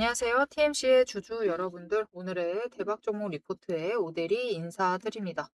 안녕하세요. TMC의 주주 여러분들, 오늘의 대박 종목 리포트에 오대리 인사드립니다.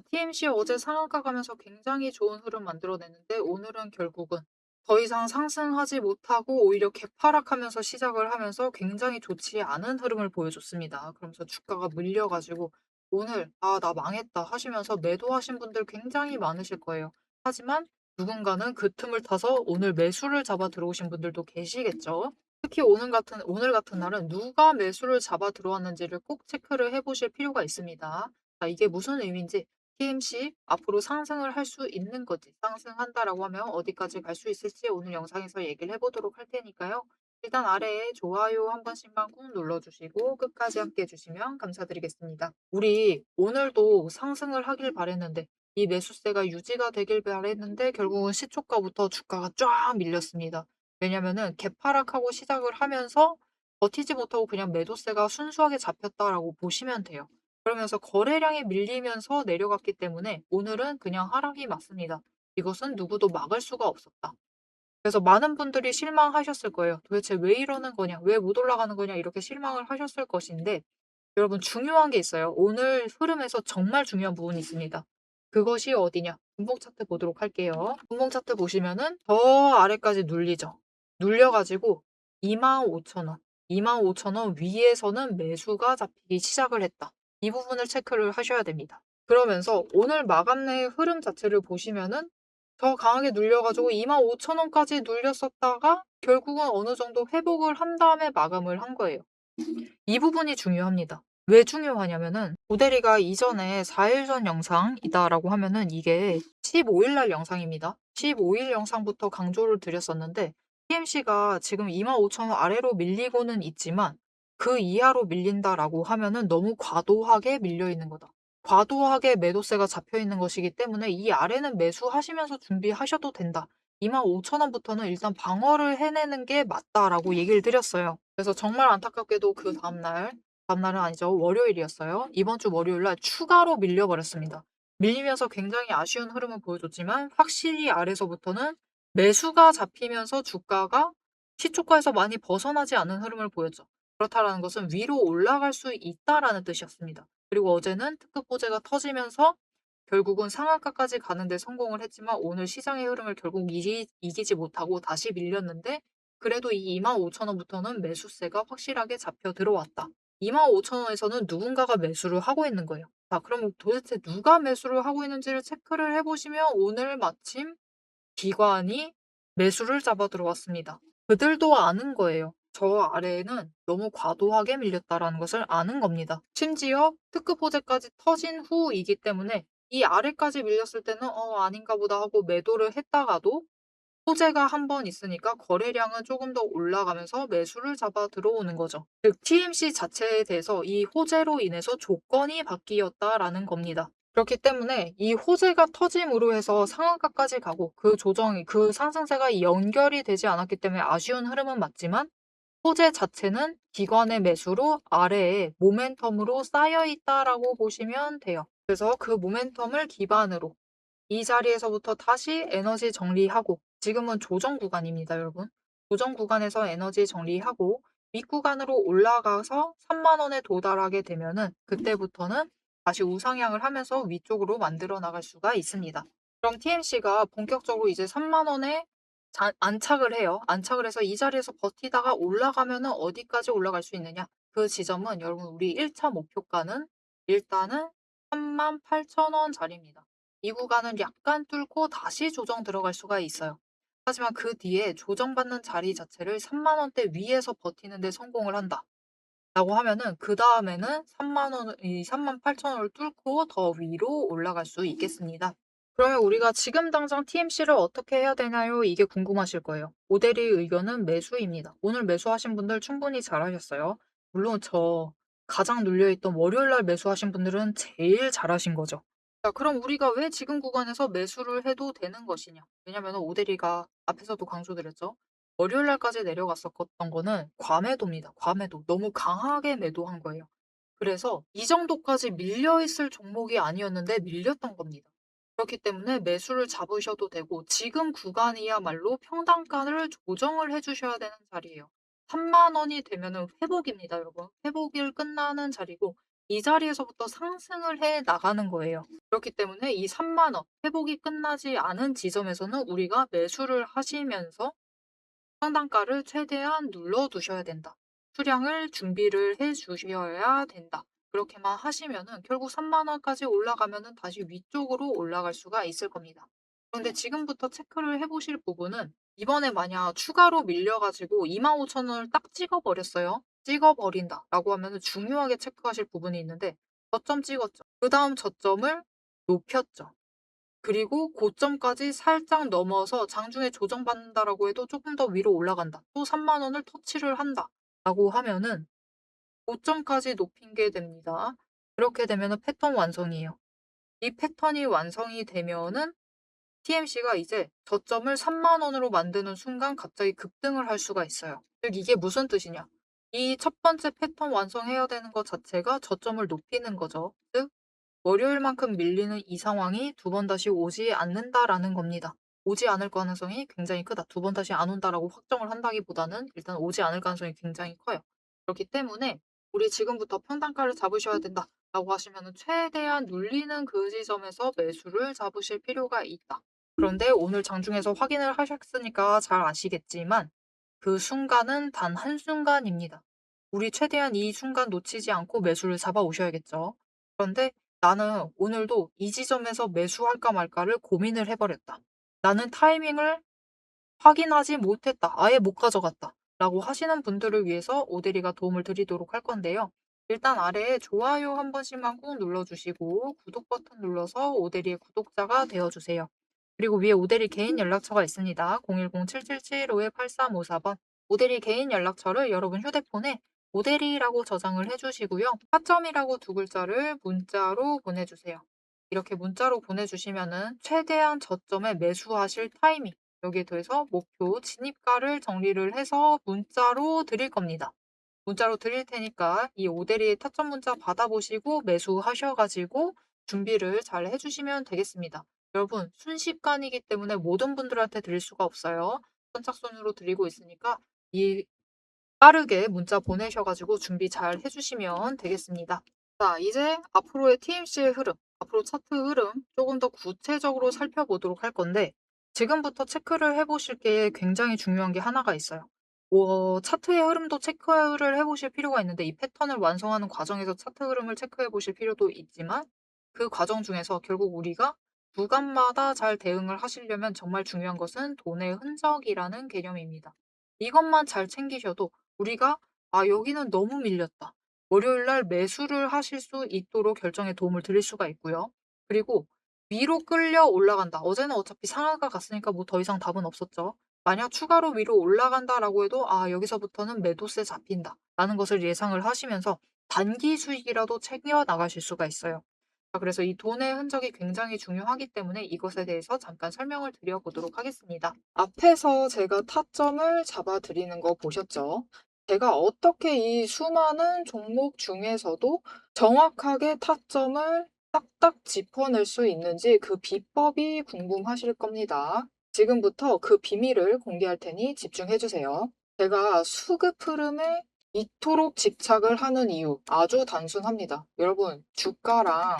TMC 어제 상한가 가면서 굉장히 좋은 흐름 만들어냈는데 오늘은 결국은 더 이상 상승하지 못하고 오히려 개파락하면서 시작을 하면서 굉장히 좋지 않은 흐름을 보여줬습니다. 그러면서 주가가 물려가지고 오늘 나 망했다 하시면서 매도하신 분들 굉장히 많으실 거예요. 하지만 누군가는 그 틈을 타서 오늘 매수를 잡아 들어오신 분들도 계시겠죠. 특히 오늘 같은 날은 누가 매수를 잡아 들어왔는지를 꼭 체크를 해보실 필요가 있습니다. 이게 무슨 의미인지 TMC 앞으로 상승을 할 수 있는 거지, 상승한다라고 하면 어디까지 갈 수 있을지 오늘 영상에서 얘기를 해보도록 할 테니까요. 일단 아래에 좋아요 한 번씩만 꾹 눌러주시고 끝까지 함께 해주시면 감사드리겠습니다. 우리 오늘도 상승을 하길 바랬는데 이 매수세가 유지가 되길 바랬는데 결국은 시초가부터 주가가 쫙 밀렸습니다. 왜냐면은 개파락하고 시작을 하면서 버티지 못하고 그냥 매도세가 순수하게 잡혔다라고 보시면 돼요. 그러면서 거래량이 밀리면서 내려갔기 때문에 오늘은 그냥 하락이 맞습니다. 이것은 누구도 막을 수가 없었다. 그래서 많은 분들이 실망하셨을 거예요. 도대체 왜 이러는 거냐? 왜 못 올라가는 거냐? 이렇게 실망을 하셨을 것인데 여러분 중요한 게 있어요. 오늘 흐름에서 정말 중요한 부분이 있습니다. 그것이 어디냐? 분봉 차트 보도록 할게요. 분봉 차트 보시면은 저 아래까지 눌리죠. 눌려가지고 25,000원, 25,000원 위에서는 매수가 잡히기 시작을 했다. 이 부분을 체크를 하셔야 됩니다. 그러면서 오늘 마감내 흐름 자체를 보시면은 더 강하게 눌려가지고 25,000원까지 눌렸었다가 결국은 어느 정도 회복을 한 다음에 마감을 한 거예요. 이 부분이 중요합니다. 왜 중요하냐면은 오대리가 이전에 4일 전 영상이다라고 하면은 이게 15일 날 영상입니다. 15일 영상부터 강조를 드렸었는데 TMC가 지금 25,000원 아래로 밀리고는 있지만 그 이하로 밀린다라고 하면은 너무 과도하게 밀려 있는 거다. 과도하게 매도세가 잡혀 있는 것이기 때문에 이 아래는 매수하시면서 준비하셔도 된다. 25,000원부터는 일단 방어를 해내는 게 맞다라고 얘기를 드렸어요. 그래서 정말 안타깝게도 그 다음날은 아니죠. 월요일이었어요. 이번 주 월요일 날 추가로 밀려버렸습니다. 밀리면서 굉장히 아쉬운 흐름을 보여줬지만 확실히 아래서부터는 매수가 잡히면서 주가가 시초가에서 많이 벗어나지 않은 흐름을 보였죠. 그렇다라는 것은 위로 올라갈 수 있다라는 뜻이었습니다. 그리고 어제는 특급 호재가 터지면서 결국은 상한가까지 가는 데 성공을 했지만 오늘 시장의 흐름을 결국 이기지 못하고 다시 밀렸는데 그래도 이 25,000원부터는 매수세가 확실하게 잡혀 들어왔다. 25,000원에서는 누군가가 매수를 하고 있는 거예요. 자, 그럼 도대체 누가 매수를 하고 있는지를 체크를 해보시면 오늘 마침 기관이 매수를 잡아 들어왔습니다. 그들도 아는 거예요. 저 아래에는 너무 과도하게 밀렸다라는 것을 아는 겁니다. 심지어 특급 호재까지 터진 후이기 때문에 이 아래까지 밀렸을 때는 아닌가 보다 하고 매도를 했다가도 호재가 한 번 있으니까 거래량은 조금 더 올라가면서 매수를 잡아 들어오는 거죠. 즉 TMC 자체에 대해서 이 호재로 인해서 조건이 바뀌었다라는 겁니다. 그렇기 때문에 이 호재가 터짐으로 해서 상한가까지 가고 그 상승세가 연결이 되지 않았기 때문에 아쉬운 흐름은 맞지만 호재 자체는 기관의 매수로 아래에 모멘텀으로 쌓여 있다라고 보시면 돼요. 그래서 그 모멘텀을 기반으로 이 자리에서부터 다시 에너지 정리하고 지금은 조정 구간입니다, 여러분. 조정 구간에서 에너지 정리하고 윗구간으로 올라가서 3만 원에 도달하게 되면은 그때부터는 다시 우상향을 하면서 위쪽으로 만들어 나갈 수가 있습니다. 그럼 TMC가 본격적으로 이제 3만 원에 안착을 해요. 안착을 해서 이 자리에서 버티다가 올라가면은 어디까지 올라갈 수 있느냐? 그 지점은 여러분 우리 1차 목표가는 일단은 38,000원 자리입니다. 이 구간은 약간 뚫고 다시 조정 들어갈 수가 있어요. 하지만 그 뒤에 조정받는 자리 자체를 3만 원대 위에서 버티는 데 성공을 한다. 라고 하면은 그다음에는 3만 원, 이 38,000원을 뚫고 더 위로 올라갈 수 있겠습니다. 그러면 우리가 지금 당장 TMC를 어떻게 해야 되나요? 이게 궁금하실 거예요. 오대리 의견은 매수입니다. 오늘 매수하신 분들 충분히 잘하셨어요. 물론 저 가장 눌려있던 월요일 날 매수하신 분들은 제일 잘하신 거죠. 자, 그럼 우리가 왜 지금 구간에서 매수를 해도 되는 것이냐? 왜냐면 오대리가 앞에서도 강조드렸죠. 월요일 날까지 내려갔었던 거는 과매도입니다. 과매도. 너무 강하게 매도한 거예요. 그래서 이 정도까지 밀려있을 종목이 아니었는데 밀렸던 겁니다. 그렇기 때문에 매수를 잡으셔도 되고 지금 구간이야말로 평단가를 조정을 해주셔야 되는 자리예요. 3만 원이 되면은 회복입니다, 여러분. 회복일 끝나는 자리고 이 자리에서부터 상승을 해 나가는 거예요. 그렇기 때문에 이 3만 원 회복이 끝나지 않은 지점에서는 우리가 매수를 하시면서 상단가를 최대한 눌러 두셔야 된다. 수량을 준비를 해 주셔야 된다. 그렇게만 하시면은 결국 3만 원까지 올라가면은 다시 위쪽으로 올라갈 수가 있을 겁니다. 그런데 지금부터 체크를 해 보실 부분은 이번에 만약 추가로 밀려 가지고 25,000원을 딱 찍어 버렸어요. 찍어 버린다라고 하면은 중요하게 체크하실 부분이 있는데 저점 찍었죠. 그다음 저점을 높였죠. 그리고 고점까지 살짝 넘어서 장중에 조정받는다라고 해도 조금 더 위로 올라간다. 또 3만 원을 터치를 한다라고 하면은 고점까지 높인 게 됩니다. 그렇게 되면은 패턴 완성이에요. 이 패턴이 완성이 되면은 TMC가 이제 저점을 3만 원으로 만드는 순간 갑자기 급등을 할 수가 있어요. 즉 이게 무슨 뜻이냐? 이 첫 번째 패턴 완성해야 되는 것 자체가 저점을 높이는 거죠. 즉 월요일만큼 밀리는 이 상황이 두 번 다시 오지 않는다라는 겁니다. 오지 않을 가능성이 굉장히 크다. 두 번 다시 안 온다라고 확정을 한다기보다는 일단 오지 않을 가능성이 굉장히 커요. 그렇기 때문에 우리 지금부터 평단가를 잡으셔야 된다라고 하시면 최대한 눌리는 그 지점에서 매수를 잡으실 필요가 있다. 그런데 오늘 장중에서 확인을 하셨으니까 잘 아시겠지만 그 순간은 단 한순간입니다. 우리 최대한 이 순간 놓치지 않고 매수를 잡아 오셔야겠죠. 그런데 나는 오늘도 이 지점에서 매수할까 말까를 고민을 해버렸다. 나는 타이밍을 확인하지 못했다. 아예 못 가져갔다. 라고 하시는 분들을 위해서 오대리가 도움을 드리도록 할 건데요. 일단 아래에 좋아요 한 번씩만 꾹 눌러주시고 구독 버튼 눌러서 오대리의 구독자가 되어주세요. 그리고 위에 오대리 개인 연락처가 있습니다. 010-7775-8354번. 오대리 개인 연락처를 여러분 휴대폰에 오대리라고 저장을 해주시고요. 타점이라고 두 글자를 문자로 보내주세요. 이렇게 문자로 보내주시면은 최대한 저점에 매수하실 타이밍, 여기에 더해서 목표 진입가를 정리를 해서 문자로 드릴 겁니다. 문자로 드릴 테니까 이 오대리의 타점 문자 받아보시고 매수하셔가지고 준비를 잘 해주시면 되겠습니다. 여러분, 순식간이기 때문에 모든 분들한테 드릴 수가 없어요. 선착순으로 드리고 있으니까 이 빠르게 문자 보내셔가지고 준비 잘 해주시면 되겠습니다. 자, 이제 앞으로의 TMC의 흐름, 앞으로 차트 흐름 조금 더 구체적으로 살펴보도록 할 건데 지금부터 체크를 해보실 게 굉장히 중요한 게 하나가 있어요. 차트의 흐름도 체크를 해보실 필요가 있는데 이 패턴을 완성하는 과정에서 차트 흐름을 체크해 보실 필요도 있지만 그 과정 중에서 결국 우리가 구간마다 잘 대응을 하시려면 정말 중요한 것은 돈의 흔적이라는 개념입니다. 이것만 잘 챙기셔도 우리가 여기는 너무 밀렸다. 월요일 날 매수를 하실 수 있도록 결정에 도움을 드릴 수가 있고요. 그리고 위로 끌려 올라간다. 어제는 어차피 상한가 갔으니까 뭐 더 이상 답은 없었죠. 만약 추가로 위로 올라간다라고 해도 여기서부터는 매도세 잡힌다. 라는 것을 예상을 하시면서 단기 수익이라도 챙겨 나가실 수가 있어요. 자, 그래서 이 돈의 흔적이 굉장히 중요하기 때문에 이것에 대해서 잠깐 설명을 드려보도록 하겠습니다. 앞에서 제가 타점을 잡아드리는 거 보셨죠? 제가 어떻게 이 수많은 종목 중에서도 정확하게 타점을 딱딱 짚어낼 수 있는지 그 비법이 궁금하실 겁니다. 지금부터 그 비밀을 공개할 테니 집중해 주세요. 제가 수급 흐름에 이토록 집착을 하는 이유 아주 단순합니다. 여러분, 주가랑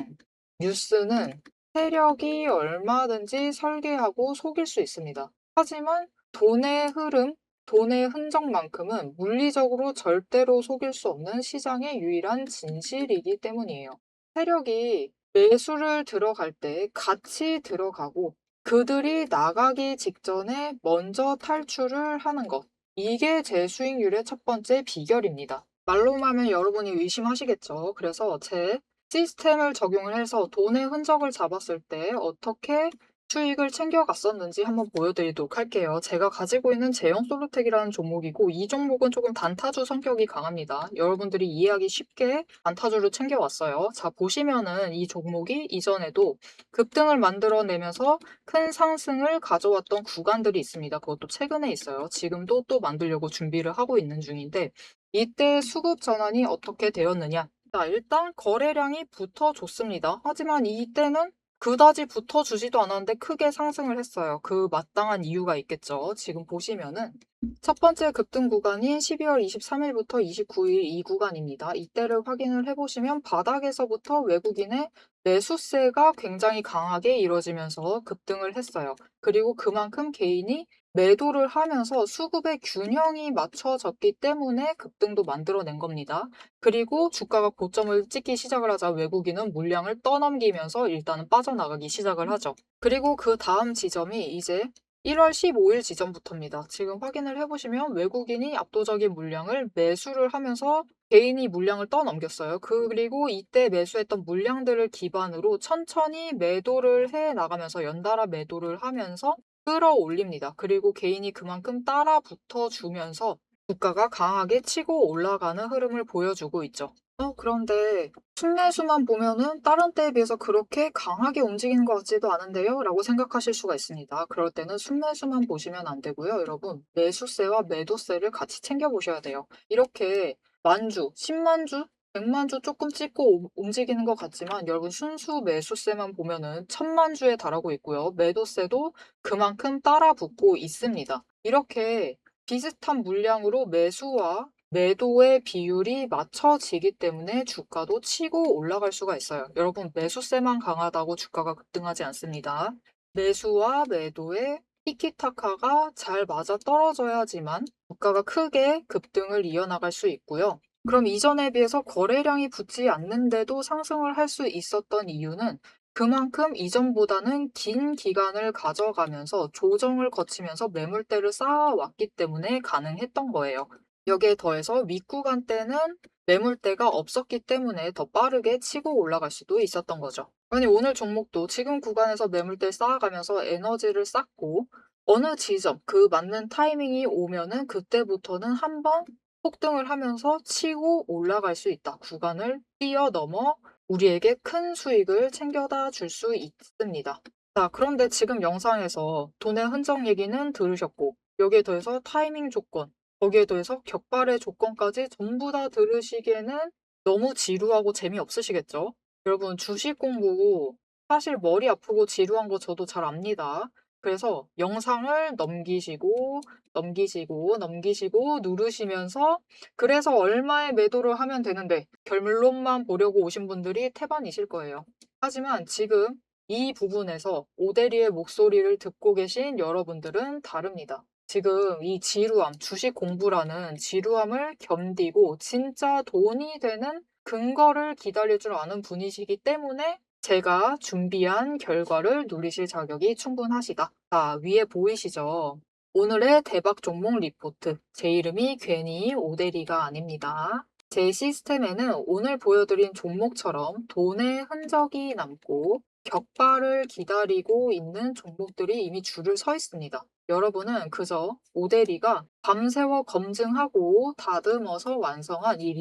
뉴스는 세력이 얼마든지 설계하고 속일 수 있습니다. 하지만 돈의 흐름, 돈의 흔적만큼은 물리적으로 절대로 속일 수 없는 시장의 유일한 진실이기 때문이에요. 세력이 매수를 들어갈 때 같이 들어가고 그들이 나가기 직전에 먼저 탈출을 하는 것. 이게 제 수익률의 첫 번째 비결입니다. 말로만 하면 여러분이 의심하시겠죠. 그래서 제 시스템을 적용을 해서 돈의 흔적을 잡았을 때 어떻게 수익을 챙겨갔었는지 한번 보여드리도록 할게요. 제가 가지고 있는 제형 솔루텍이라는 종목이고 이 종목은 조금 단타주 성격이 강합니다. 여러분들이 이해하기 쉽게 단타주를 챙겨왔어요. 자, 보시면은 이 종목이 이전에도 급등을 만들어내면서 큰 상승을 가져왔던 구간들이 있습니다. 그것도 최근에 있어요. 지금도 또 만들려고 준비를 하고 있는 중인데 이때 수급 전환이 어떻게 되었느냐? 자, 일단 거래량이 붙어줬습니다. 하지만 이때는 그다지 붙어주지도 않았는데 크게 상승을 했어요. 그 마땅한 이유가 있겠죠. 지금 보시면은 첫 번째 급등 구간인 12월 23일부터 29일 이 구간입니다. 이때를 확인을 해보시면 바닥에서부터 외국인의 매수세가 굉장히 강하게 이뤄지면서 급등을 했어요. 그리고 그만큼 개인이 매도를 하면서 수급의 균형이 맞춰졌기 때문에 급등도 만들어낸 겁니다. 그리고 주가가 고점을 찍기 시작을 하자 외국인은 물량을 떠넘기면서 일단은 빠져나가기 시작을 하죠. 그리고 그 다음 지점이 이제 1월 15일 지점부터입니다. 지금 확인을 해보시면 외국인이 압도적인 물량을 매수를 하면서 개인이 물량을 떠넘겼어요. 그리고 이때 매수했던 물량들을 기반으로 천천히 매도를 해 나가면서 연달아 매도를 하면서 끌어올립니다. 그리고 개인이 그만큼 따라 붙어주면서 주가가 강하게 치고 올라가는 흐름을 보여주고 있죠. 그런데 순매수만 보면은 다른 때에 비해서 그렇게 강하게 움직이는 것 같지도 않은데요? 라고 생각하실 수가 있습니다. 그럴 때는 순매수만 보시면 안 되고요. 여러분, 매수세와 매도세를 같이 챙겨보셔야 돼요. 이렇게 만주, 10만주, 100만주 조금 찍고 움직이는 것 같지만 여러분 순수 매수세만 보면은 1000만주에 달하고 있고요. 매도세도 그만큼 따라 붙고 있습니다. 이렇게 비슷한 물량으로 매수와 매도의 비율이 맞춰지기 때문에 주가도 치고 올라갈 수가 있어요. 여러분, 매수세만 강하다고 주가가 급등하지 않습니다. 매수와 매도의 티키타카가 잘 맞아 떨어져야지만 주가가 크게 급등을 이어나갈 수 있고요. 그럼 이전에 비해서 거래량이 붙지 않는데도 상승을 할 수 있었던 이유는 그만큼 이전보다는 긴 기간을 가져가면서 조정을 거치면서 매물대를 쌓아왔기 때문에 가능했던 거예요. 여기에 더해서 윗구간 때는 매물대가 없었기 때문에 더 빠르게 치고 올라갈 수도 있었던 거죠. 아니, 오늘 종목도 지금 구간에서 매물대 쌓아가면서 에너지를 쌓고 어느 지점, 그 맞는 타이밍이 오면은 그때부터는 한번 폭등을 하면서 치고 올라갈 수 있다. 구간을 뛰어넘어 우리에게 큰 수익을 챙겨다 줄 수 있습니다. 자, 그런데 지금 영상에서 돈의 흔적 얘기는 들으셨고, 여기에 더해서 타이밍 조건, 거기에 더해서 격발의 조건까지 전부 다 들으시기에는 너무 지루하고 재미없으시겠죠? 여러분, 주식 공부 사실 머리 아프고 지루한 거 저도 잘 압니다. 그래서 영상을 넘기시고, 넘기시고, 넘기시고 누르시면서 그래서 얼마에 매도를 하면 되는데 결론만 보려고 오신 분들이 태반이실 거예요. 하지만 지금 이 부분에서 오대리의 목소리를 듣고 계신 여러분들은 다릅니다. 지금 이 지루함, 주식 공부라는 지루함을 견디고 진짜 돈이 되는 근거를 기다릴 줄 아는 분이시기 때문에 제가 준비한 결과를 누리실 자격이 충분하시다. 자, 위에 보이시죠? 오늘의 대박 종목 리포트. 제 이름이 괜히 오대리가 아닙니다. 제 시스템에는 오늘 보여드린 종목처럼 돈의 흔적이 남고 격발을 기다리고 있는 종목들이 이미 줄을 서 있습니다. 여러분은 그저 오대리가 밤새워 검증하고 다듬어서 완성한 이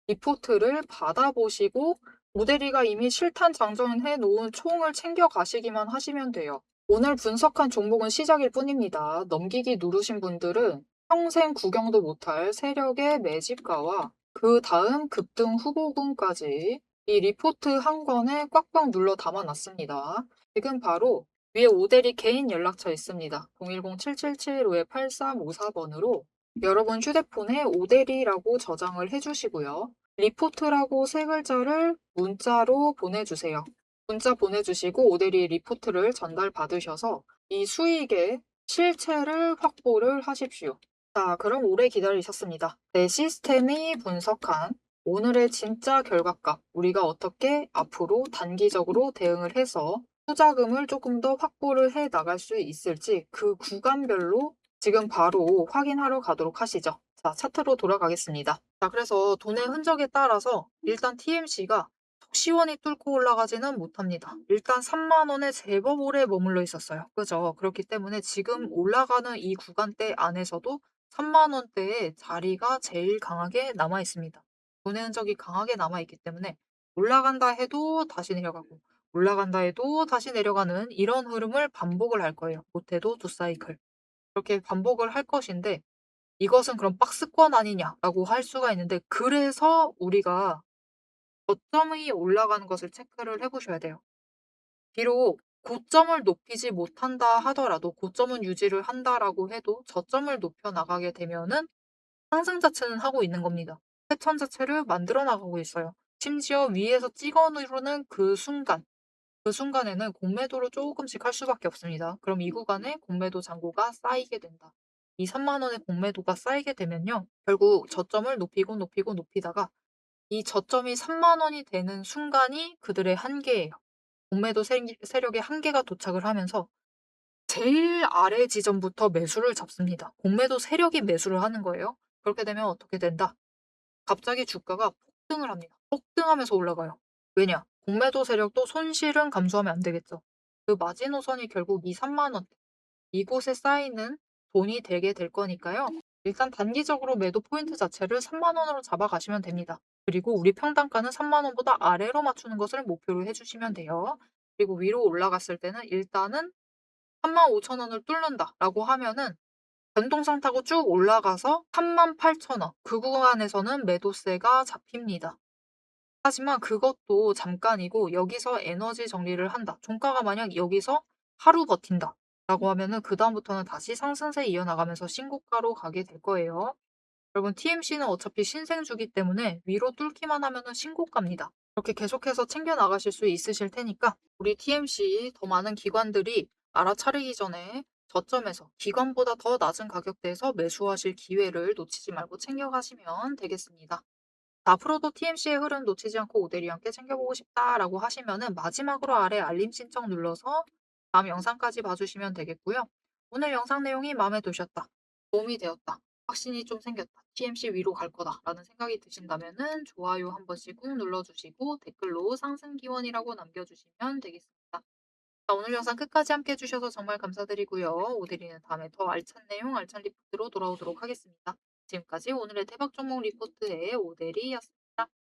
리포트를 받아보시고 오대리가 이미 실탄 장전해 놓은 총을 챙겨 가시기만 하시면 돼요. 오늘 분석한 종목은 시작일 뿐입니다. 넘기기 누르신 분들은 평생 구경도 못할 세력의 매집가와 그 다음 급등 후보군까지 이 리포트 한 권에 꽉꽉 눌러 담아놨습니다. 지금 바로 위에 오대리 개인 연락처 있습니다. 010-7775-8354번으로 여러분 휴대폰에 오대리라고 저장을 해주시고요. 리포트라고 세 글자를 문자로 보내주세요. 문자 보내주시고 오대리 리포트를 전달받으셔서 이 수익의 실체를 확보를 하십시오. 자, 그럼 오래 기다리셨습니다. 내 시스템이 분석한 오늘의 진짜 결과값, 우리가 어떻게 앞으로 단기적으로 대응을 해서 투자금을 조금 더 확보를 해 나갈 수 있을지 그 구간별로 지금 바로 확인하러 가도록 하시죠. 자, 차트로 돌아가겠습니다. 자, 그래서 돈의 흔적에 따라서 일단 TMC가 시원히 뚫고 올라가지는 못합니다. 일단 3만 원에 제법 오래 머물러 있었어요. 그죠? 그렇기 때문에 지금 올라가는 이 구간대 안에서도 3만 원대의 자리가 제일 강하게 남아 있습니다. 돈의 흔적이 강하게 남아 있기 때문에 올라간다 해도 다시 내려가고 올라간다 해도 다시 내려가는 이런 흐름을 반복을 할 거예요. 못해도 두 사이클. 그렇게 반복을 할 것인데 이것은 그럼 박스권 아니냐라고 할 수가 있는데 그래서 우리가 저점이 올라가는 것을 체크를 해 보셔야 돼요. 비록 고점을 높이지 못한다 하더라도 고점은 유지를 한다라고 해도 저점을 높여 나가게 되면은 상승 자체는 하고 있는 겁니다. 패턴 자체를 만들어 나가고 있어요. 심지어 위에서 찍어 누르는 그 순간에는 공매도를 조금씩 할 수밖에 없습니다. 그럼 이 구간에 공매도 잔고가 쌓이게 된다. 이 3만 원의 공매도가 쌓이게 되면요. 결국 저점을 높이고 높이고 높이다가 이 저점이 3만 원이 되는 순간이 그들의 한계예요. 공매도 세력의 한계가 도착을 하면서 제일 아래 지점부터 매수를 잡습니다. 공매도 세력이 매수를 하는 거예요. 그렇게 되면 어떻게 된다? 갑자기 주가가 폭등을 합니다. 폭등하면서 올라가요. 왜냐? 공매도 세력도 손실은 감수하면 안 되겠죠. 그 마지노선이 결국 이 3만 원대 이곳에 쌓이는 돈이 되게 될 거니까요. 일단 단기적으로 매도 포인트 자체를 3만 원으로 잡아가시면 됩니다. 그리고 우리 평단가는 3만 원보다 아래로 맞추는 것을 목표로 해주시면 돼요. 그리고 위로 올라갔을 때는 일단은 35,000원을 뚫는다라고 하면은 변동성 타고 쭉 올라가서 38,000원 그 구간에서는 매도세가 잡힙니다. 하지만 그것도 잠깐이고 여기서 에너지 정리를 한다. 종가가 만약 여기서 하루 버틴다. 라고 하면은 그다음부터는 다시 상승세 이어나가면서 신고가로 가게 될 거예요. 여러분 TMC는 어차피 신생주기 때문에 위로 뚫기만 하면은 신고가입니다. 이렇게 계속해서 챙겨 나가실 수 있으실 테니까 우리 TMC 더 많은 기관들이 알아차리기 전에 저점에서 기관보다 더 낮은 가격대에서 매수하실 기회를 놓치지 말고 챙겨가시면 되겠습니다. 앞으로도 TMC의 흐름 놓치지 않고 오대리 함께 챙겨보고 싶다라고 하시면은 마지막으로 아래 알림 신청 눌러서 다음 영상까지 봐주시면 되겠고요. 오늘 영상 내용이 마음에 드셨다, 도움이 되었다, 확신이 좀 생겼다, TMC 위로 갈 거다라는 생각이 드신다면은 좋아요 한 번씩 꾹 눌러주시고 댓글로 상승 기원이라고 남겨주시면 되겠습니다. 자, 오늘 영상 끝까지 함께 해주셔서 정말 감사드리고요. 오대리는 다음에 더 알찬 내용, 알찬 리포트로 돌아오도록 하겠습니다. 지금까지 오늘의 대박 종목 리포트의 오대리였습니다.